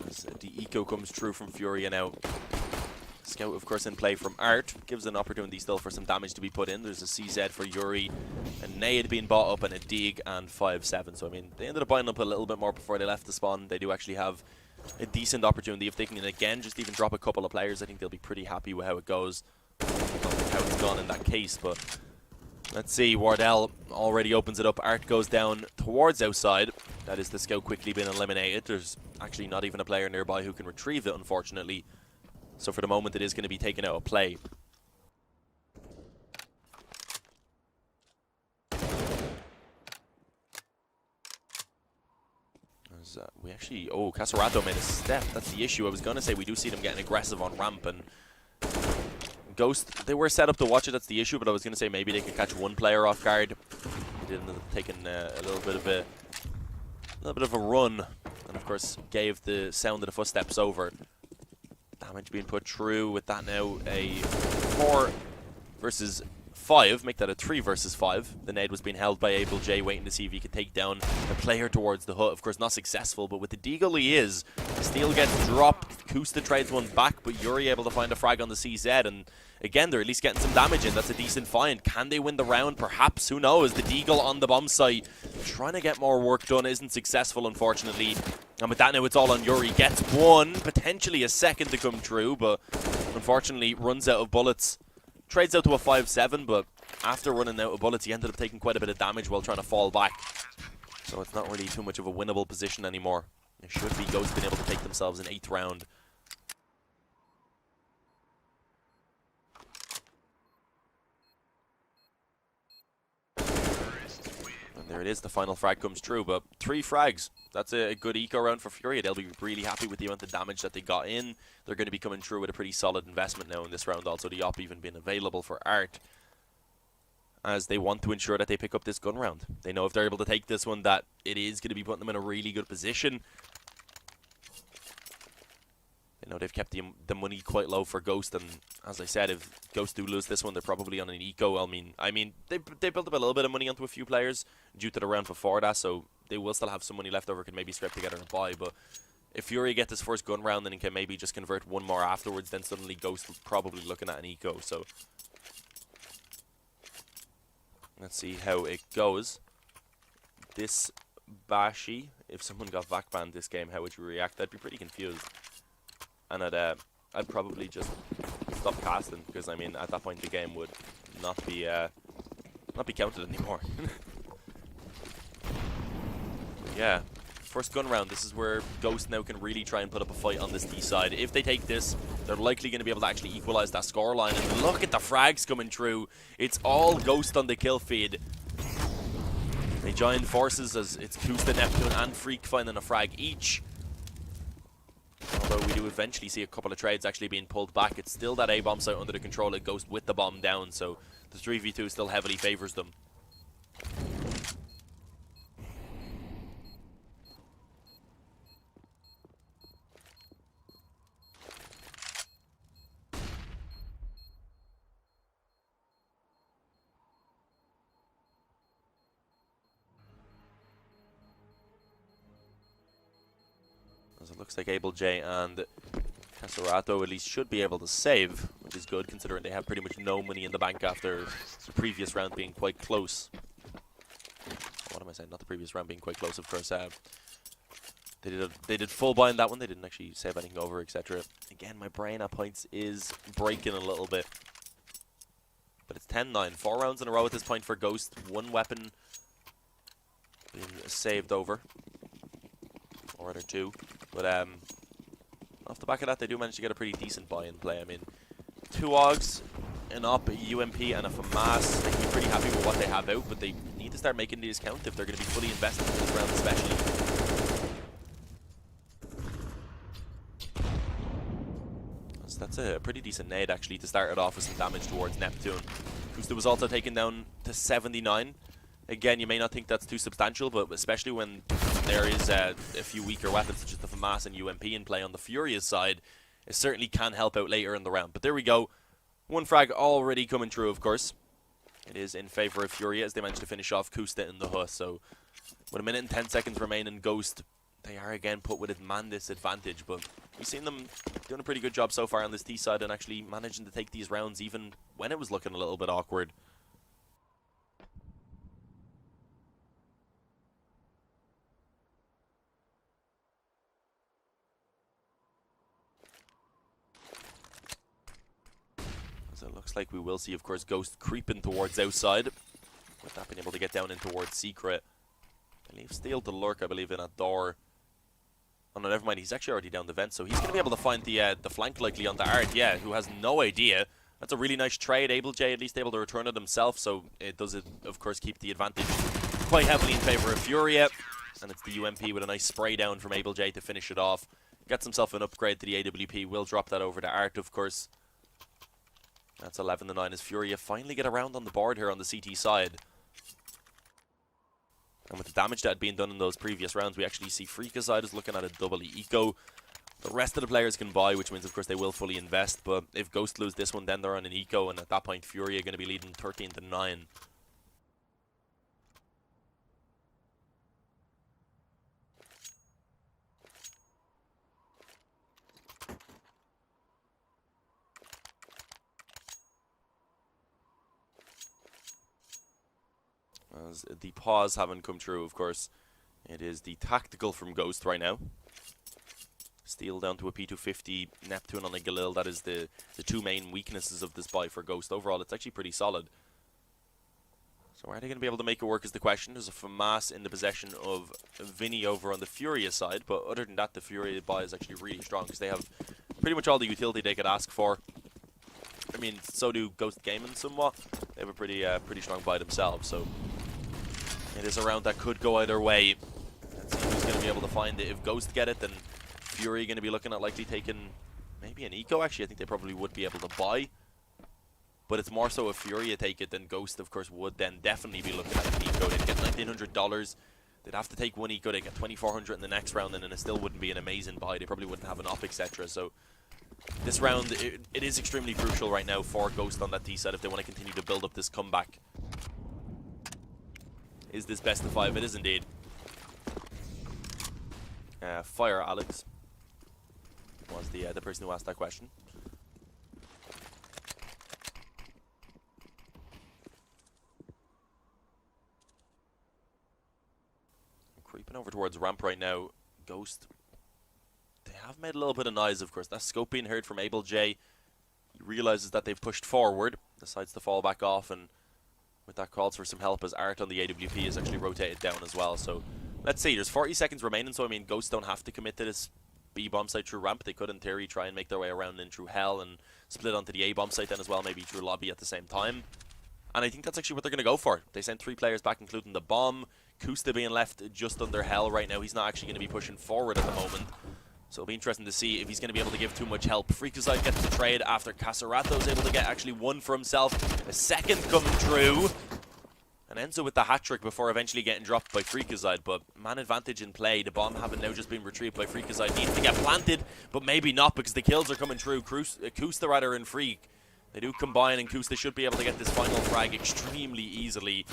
As the eco comes through from FURIA now. Scout, of course, in play from Art. Gives an opportunity still for some damage to be put in. There's a CZ for Yuri. And Nade being bought up and a Dig and 5-7. So, I mean, they ended up buying up a little bit more before they left the spawn. They do actually have a decent opportunity. If they can, again, just even drop a couple of players, I think they'll be pretty happy with how it goes. I don't think how it's gone in that case, but let's see. Wardell already opens it up. Art goes down towards outside. That is the Scout quickly being eliminated. There's actually not even a player nearby who can retrieve it, unfortunately. So for the moment, it is going to be taken out of play. We actually... Oh, Caserato made a step. That's the issue. I was going to say we do see them getting aggressive on ramp, and Ghost, they were set up to watch it. That's the issue, but I was going to say maybe they could catch one player off guard. They did end up taking a little bit of a run, and of course gave the sound of the footsteps over. Damage being put through with that now. A 4 versus 5, make that a 3 versus 5. The nade was being held by Able J, waiting to see if he could take down a player towards the hut. Of course, not successful, but with the deagle he is. Steel gets dropped. Kusta trades one back, but Yuri able to find a frag on the CZ, and again, they're at least getting some damage in. That's a decent find. Can they win the round? Perhaps. Who knows? The deagle on the bomb site, trying to get more work done, isn't successful, unfortunately. And with that now, it's all on Yuri. Gets one, potentially a second to come through, but unfortunately runs out of bullets. Trades out to a 5-7, but after running out of bullets, he ended up taking quite a bit of damage while trying to fall back. So it's not really too much of a winnable position anymore. It should be Ghost being able to take themselves an 8th round. And there it is, the final frag comes true, but 3 frags. That's a good eco round for Furia. They'll be really happy with the amount of damage that they got in. They're going to be coming through with a pretty solid investment now in this round. Also, the op even being available for Art, as they want to ensure that they pick up this gun round. They know if they're able to take this one, that it is going to be putting them in a really good position. They know they've kept the money quite low for Ghost, and as I said, if Ghost do lose this one, they're probably on an eco. I mean, they built up a little bit of money onto a few players due to the round before that, so they will still have some money left over, can maybe scrape together and buy. But if Furia get this first gun round and can maybe just convert one more afterwards, then suddenly Ghost will probably looking at an eco. So let's see how it goes. This Bashi, if someone got vac banned this game, how would you react? I'd be pretty confused, and I'd probably just stop casting, because I mean at that point the game would not be counted anymore. Yeah, first gun round. This is where Ghost now can really try and put up a fight on this D side. If they take this, they're likely going to be able to actually equalize that scoreline. And look at the frags coming through. It's all Ghost on the kill feed. They join forces as it's Kusta, Neptune, and Freak finding a frag each. Although we do eventually see a couple of trades actually being pulled back, it's still that A-bomb site under the control of Ghost with the bomb down, so the 3v2 still heavily favors them. As it looks like Able J and Caserato at least should be able to save, which is good considering they have pretty much no money in the bank after the previous round being quite close. What am I saying? Not the previous round being quite close, of course. They did full buy in that one. They didn't actually save anything over, etc. Again, my brain at points is breaking a little bit. But it's 10-9. 4 rounds in a row at this point for Ghost. 1 weapon being saved over. Or rather 2. But off the back of that, they do manage to get a pretty decent buy-in play. I mean, 2 AUGs, an op, a UMP, and a FAMAS. They can be pretty happy with what they have out, but they need to start making these count if they're going to be fully invested in this round especially. So that's a pretty decent nade actually to start it off with some damage towards Neptune. Kusta was also taken down to 79. Again, you may not think that's too substantial, but especially when there is a few weaker weapons such as the FAMAS and UMP in play on the Furia's side, it certainly can help out later in the round. But there we go. 1 frag already coming through, of course. It is in favor of Furia as they manage to finish off Kusta in the Huss. So with 1 minute and 10 seconds remaining, Ghost, they are again put with a man disadvantage, but we've seen them doing a pretty good job so far on this T side and actually managing to take these rounds even when it was looking a little bit awkward. So it looks like we will see, of course, Ghost creeping towards outside, with that being able to get down in towards Secret. I believe Steel to lurk, I believe, in a door. Oh no, never mind, he's actually already down the vent, so he's going to be able to find the flank likely onto Art, yeah, who has no idea. That's a really nice trade. Able J at least able to return it himself, so it does, of course, keep the advantage quite heavily in favor of Furia. And it's the UMP with a nice spray down from Able J to finish it off. Gets himself an upgrade to the AWP, will drop that over to Art, of course. That's 11-9 as Furia finally get around on the board here on the CT side. And with the damage that had been done in those previous rounds, we actually see Freaka's side is looking at a double eco. The rest of the players can buy, which means, of course, they will fully invest. But if Ghost lose this one, then they're on an eco, and at that point, Furia are going to be leading 13-9. As the pause haven't come true, of course. It is the tactical from Ghost right now. Steel down to a P250, Neptune on a Galil. That is the 2 main weaknesses of this buy for Ghost. Overall, it's actually pretty solid. So are they going to be able to make it work is the question. There's a FULLMATCH in the possession of Vinny over on the FURIA side, but other than that, the FURIA buy is actually really strong because they have pretty much all the utility they could ask for. I mean, so do Ghost Gaming somewhat. They have a pretty strong buy themselves, so it is a round that could go either way. Let's see who's going to be able to find it. If Ghost get it, then FURIA going to be looking at likely taking maybe an eco. Actually, I think they probably would be able to buy. But it's more so if FURIA take it, then Ghost, of course, would then definitely be looking at an eco. They'd get $1,900. They'd have to take one eco. They'd get $2,400 in the next round, and then it still wouldn't be an amazing buy. They probably wouldn't have an op, etc. So this round, it is extremely crucial right now for Ghost on that T side if they want to continue to build up this comeback. Is this best of 5? It is indeed. Fire Alex was the person who asked that question. Creeping over towards ramp right now. Ghost. They have made a little bit of noise, of course. That scope being heard from AbleJ. He realizes that they've pushed forward. Decides to fall back off, and with that calls for some help as Art on the AWP is actually rotated down as well. So let's see. There's 40 seconds remaining, so I mean, Ghosts don't have to commit to this B bomb site through ramp. They could, in theory, try and make their way around in through Hell and split onto the A bomb site then as well, maybe through lobby at the same time. And I think that's actually what they're going to go for. They sent 3 players back, including the bomb. Kusta being left just under Hell right now. He's not actually going to be pushing forward at the moment. So it'll be interesting to see if he's going to be able to give too much help. Freakazoid gets the trade after Caserato is able to get actually one for himself. A second coming through. And Enzo with the hat-trick before eventually getting dropped by Freakazoid. But man advantage in play. The bomb having now just been retrieved by Freakazoid. Needs to get planted, but maybe not because the kills are coming through. Kusta rather and Freak. They do combine, and Kusta should be able to get this final frag extremely easily.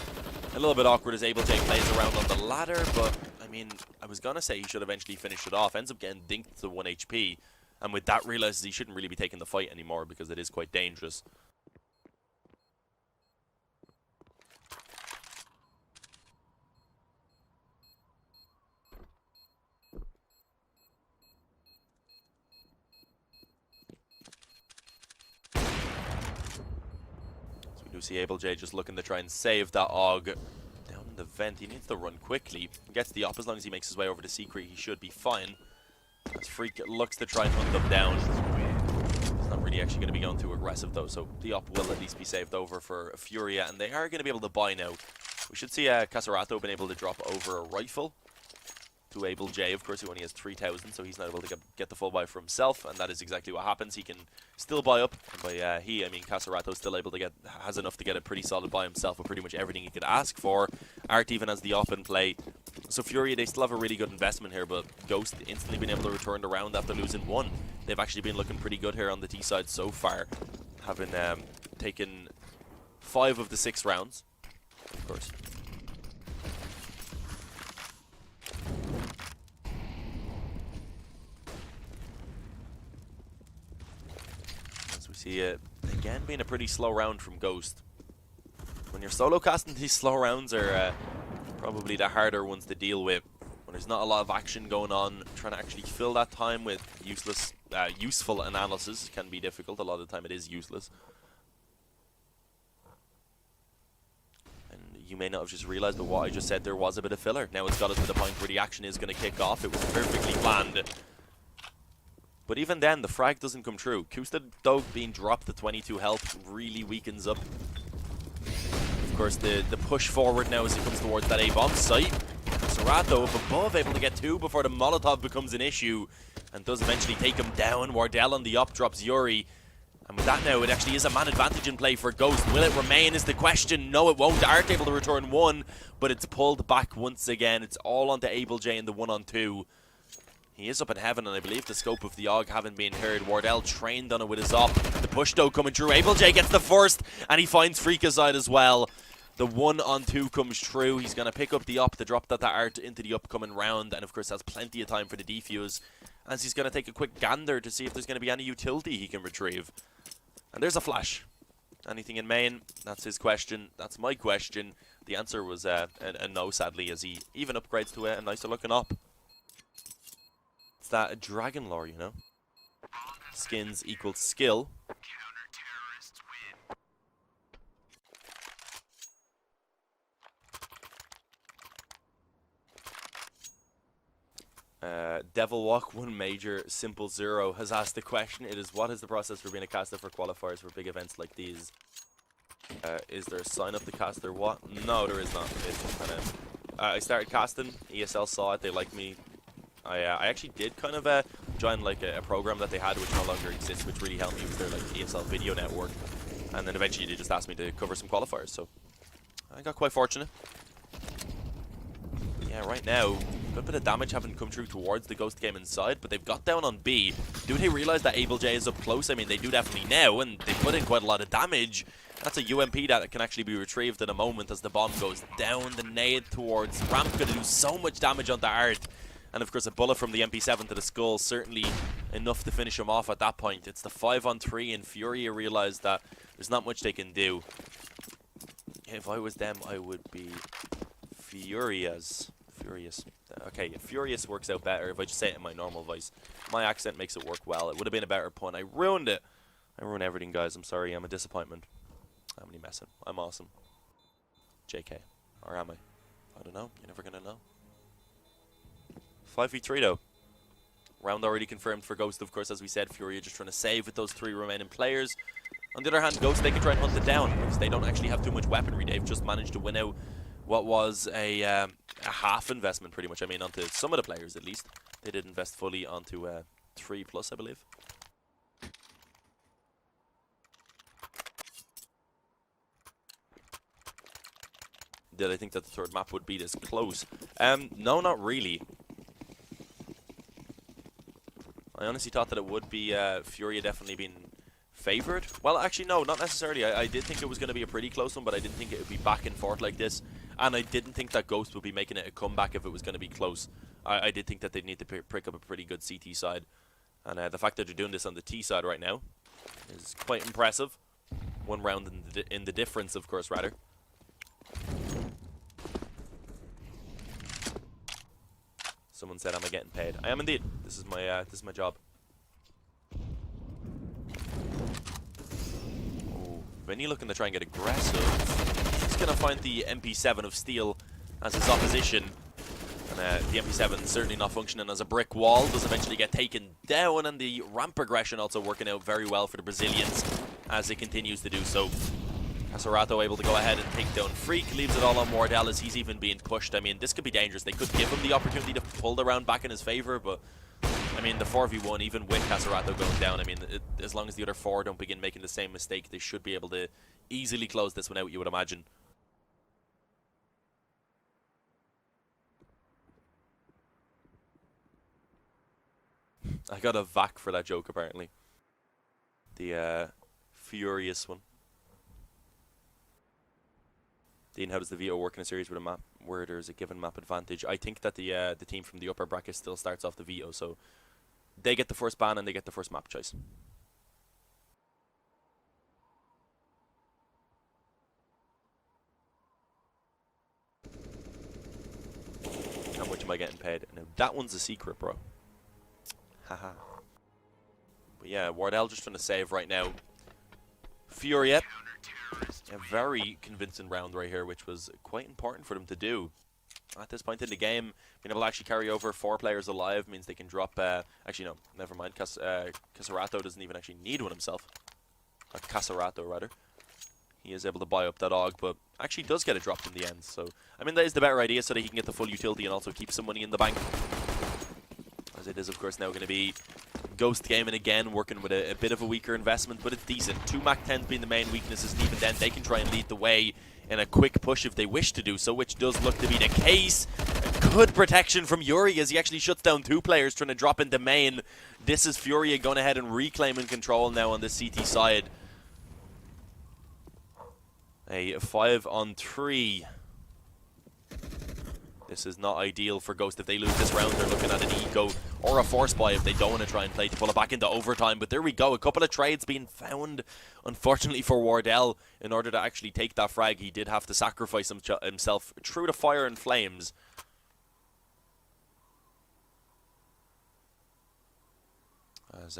A little bit awkward as AbleJ plays around on the ladder, but I mean, I was going to say he should eventually finish it off. Ends up getting dinked to 1 HP, and with that realizes he shouldn't really be taking the fight anymore because it is quite dangerous. You see AbleJ just looking to try and save that AUG down in the vent. He needs to run quickly. He gets the op. As long as he makes his way over to Secret, he should be fine. As Freak looks to try and hunt them down. He's not really actually going to be going too aggressive though, so the op will at least be saved over for Furia, and they are going to be able to buy now. We should see Caserato been able to drop over a rifle to AbleJ, of course, who only has 3,000, so he's not able to get the full buy for himself, and that is exactly what happens. He can still buy up, and by I mean Caserato's still able to has enough to get a pretty solid buy himself with pretty much everything he could ask for. Art even has the op in play. So Furia, they still have a really good investment here, but Ghost instantly been able to return the round after losing 1. They've actually been looking pretty good here on the T side so far, having taken 5 of the 6 rounds, of course. See it again being a pretty slow round from Ghost. When you're solo casting, these slow rounds are probably the harder ones to deal with. When there's not a lot of action going on, trying to actually fill that time with useful analysis can be difficult. A lot of the time it is useless. And you may not have just realized, but what I just said there was a bit of filler. Now it's got us to the point where the action is going to kick off. It was perfectly planned. But even then, the frag doesn't come true. Kusta, though, being dropped to 22 health really weakens up. Of course, the push forward now as it comes towards that A-bomb site. Serato up above, able to get 2 before the Molotov becomes an issue. And does eventually take him down. Wardell on the up drops Yuri. And with that now, it actually is a man advantage in play for Ghost. Will it remain is the question. No, it won't. Art able to return 1, but it's pulled back once again. It's all onto AbleJ in the 1-on-2. He is up in heaven, and I believe the scope of the AUG haven't been heard. Wardell trained on it with his op. The push, though, coming through. AbleJ gets the first, and he finds Freakazoid as well. The 1-on-2 comes through. He's going to pick up the op to drop that Art into the upcoming round, and of course has plenty of time for the defuse, as he's going to take a quick gander to see if there's going to be any utility he can retrieve. And there's a flash. Anything in main? That's his question. That's my question. The answer was a no, sadly, as he even upgrades to a nicer looking op. It's that dragon lore, you know? Skins equals skill. Devil Walk 1 Major Simple Zero has asked the question. It is, what is the process for being a caster for qualifiers for big events like these? Is there a sign up to caster? What? No, there is not. It's kind of. I started casting. ESL saw it. They liked me. I actually did kind of join like a program that they had, which no longer exists, which really helped me with their like ESL video network. And then eventually they just asked me to cover some qualifiers. So I got quite fortunate. Yeah, right now, a good bit of damage having come through towards the Ghost game inside, but they've got down on B. Do they realize that Able J is up close? I mean, they do definitely now, and they put in quite a lot of damage. That's a UMP that can actually be retrieved in a moment as the bomb goes down. The nade towards Ramp going to do so much damage on the Art. And of course, a bullet from the MP7 to the skull, certainly enough to finish him off at that point. It's the 5-on-3, and Furia realized that there's not much they can do. If I was them, I would be Furious. Okay, Furious works out better if I just say it in my normal voice. My accent makes it work well. It would have been a better pun. I ruined it. I ruined everything, guys. I'm sorry. I'm a disappointment. I'm only messing. I'm awesome. JK. Or am I? I don't know. You're never going to know. 5v3 though. Round already confirmed for Ghost, of course, as we said. Furia just trying to save with those 3 remaining players. On the other hand, Ghost, they can try and hunt it down because they don't actually have too much weaponry. They've just managed to win out what was a half investment, pretty much. I mean, onto some of the players, at least. They did invest fully onto 3+, I believe. Did I think that the third map would be this close? No, not really. I honestly thought that it would be Furia definitely being favored. Well, actually, no, not necessarily. I did think it was going to be a pretty close one, but I didn't think it would be back and forth like this. And I didn't think that Ghost would be making it a comeback if it was going to be close. I did think that they'd need to pick up a pretty good CT side. And the fact that they're doing this on the T side right now is quite impressive. 1 round in the difference, of course, rather. Someone said, "Am I getting paid?" I am indeed. This is my job. Oh, Vinny looking to try and get aggressive. He's gonna find the MP7 of Steel as his opposition, and the MP7 certainly not functioning as a brick wall. Does eventually get taken down, and the ramp progression also working out very well for the Brazilians as it continues to do so. Caserato able to go ahead and take down Freak, leaves it all on Wardell as he's even being pushed. I mean, this could be dangerous. They could give him the opportunity to pull the round back in his favor, but I mean, the 4v1, even with Caserato going down, I mean, as long as the other 4 don't begin making the same mistake, they should be able to easily close this one out, you would imagine. I got a VAC for that joke, apparently. The Furious one. Dean, how does the VO work in a series with a map where there's a given map advantage? I think that the team from the upper bracket still starts off the VO, so they get the first ban and they get the first map choice. How much am I getting paid? Now, that one's a secret, bro. Haha. But yeah, Wardell just trying to save right now. Furia. A very convincing round right here, which was quite important for them to do. At this point in the game, being able to actually carry over 4 players alive means they can drop... actually, no, never mind. Caserato doesn't even actually need one himself. Caserato, rather. He is able to buy up that AUG, but actually does get it dropped in the end. So, I mean, that is the better idea, so that he can get the full utility and also keep some money in the bank. As it is, of course, now going to be Ghost gaming again, working with a bit of a weaker investment, but it's decent. 2 MAC-10s being the main weaknesses, and even then, they can try and lead the way in a quick push if they wish to do so, which does look to be the case. Good protection from Yuri as he actually shuts down 2 players trying to drop into main. This is Furia going ahead and reclaiming control now on the CT side. A 5-on-3. This is not ideal for Ghost. If they lose this round, they're looking at an eco or a force buy if they don't want to try and play to pull it back into overtime. But there we go. A couple of trades being found, unfortunately for Wardell. In order to actually take that frag, he did have to sacrifice himself through the fire and flames. As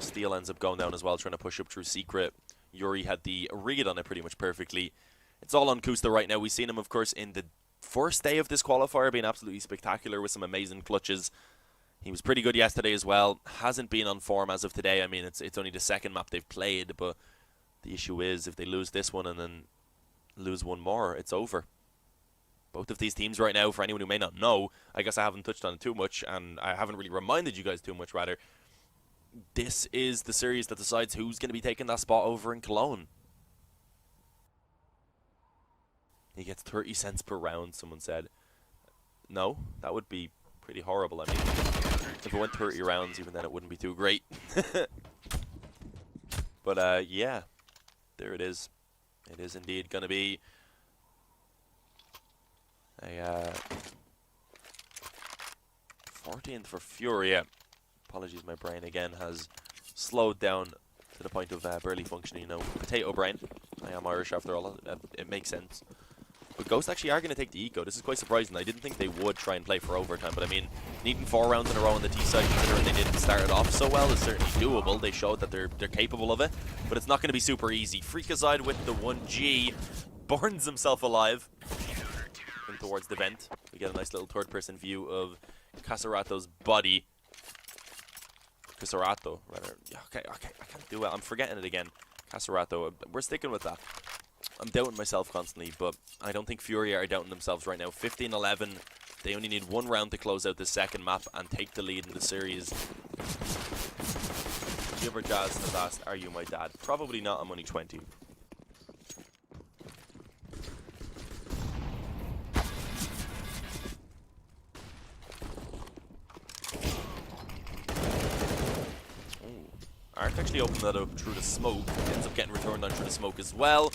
Steel ends up going down as well, trying to push up through Secret. Yuri had the read on it pretty much perfectly. It's all on Kusta right now. We've seen him, of course, in the first day of this qualifier being absolutely spectacular with some amazing clutches. He was pretty good yesterday as well. Hasn't been on form as of today. I mean, it's only the second map they've played, but the issue is if they lose this one and then lose one more, it's over. Both of these teams right now, for anyone who may not know, I guess I haven't touched on it too much, and I haven't really reminded you guys too much, rather. This is the series that decides who's going to be taking that spot over in Cologne. He gets 30 cents per round, someone said. No, that would be pretty horrible. I mean, if it went 30 rounds, even then it wouldn't be too great. But, yeah, there it is. It is indeed going to be a 14th for FURIA. Apologies, my brain again has slowed down to the point of barely functioning. You know, potato brain. I am Irish after all. It makes sense. But Ghost actually are going to take the eco. This is quite surprising. I didn't think they would try and play for overtime. But I mean, needing 4 rounds in a row on the T side, considering they didn't start it off so well, is certainly doable. They showed that they're capable of it. But it's not going to be super easy. Freakazide with the 1G burns himself alive in towards the vent. We get a nice little third-person view of Casarato's body. Casarato, rather. Okay, I can't do it. I'm forgetting it again. Casarato. We're sticking with that. I'm doubting myself constantly, but I don't think FURIA are doubting themselves right now. 15-11. They only need 1 round to close out the second map and take the lead in the series. Jibber Jazz has asked, are you my dad? Probably not. I'm only 20. Art actually opened that up through the smoke. Ends up getting returned on through the smoke as well.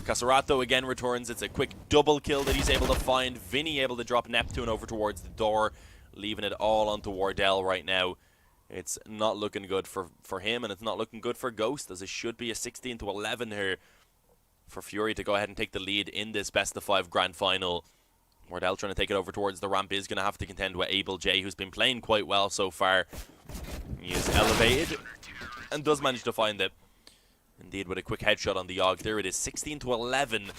Casarato again returns. It's a quick double kill that he's able to find. Vinny able to drop Neptune over towards the door, leaving it all onto Wardell right now. It's not looking good for him, and it's not looking good for Ghost, as it should be a 16-11 here for FURIA to go ahead and take the lead in this best-of-5 grand final. Wardell trying to take it over towards the ramp is going to have to contend with Abel J, who's been playing quite well so far. He is elevated and does manage to find it. Indeed, with a quick headshot on the Yogg. There it is, 16-11.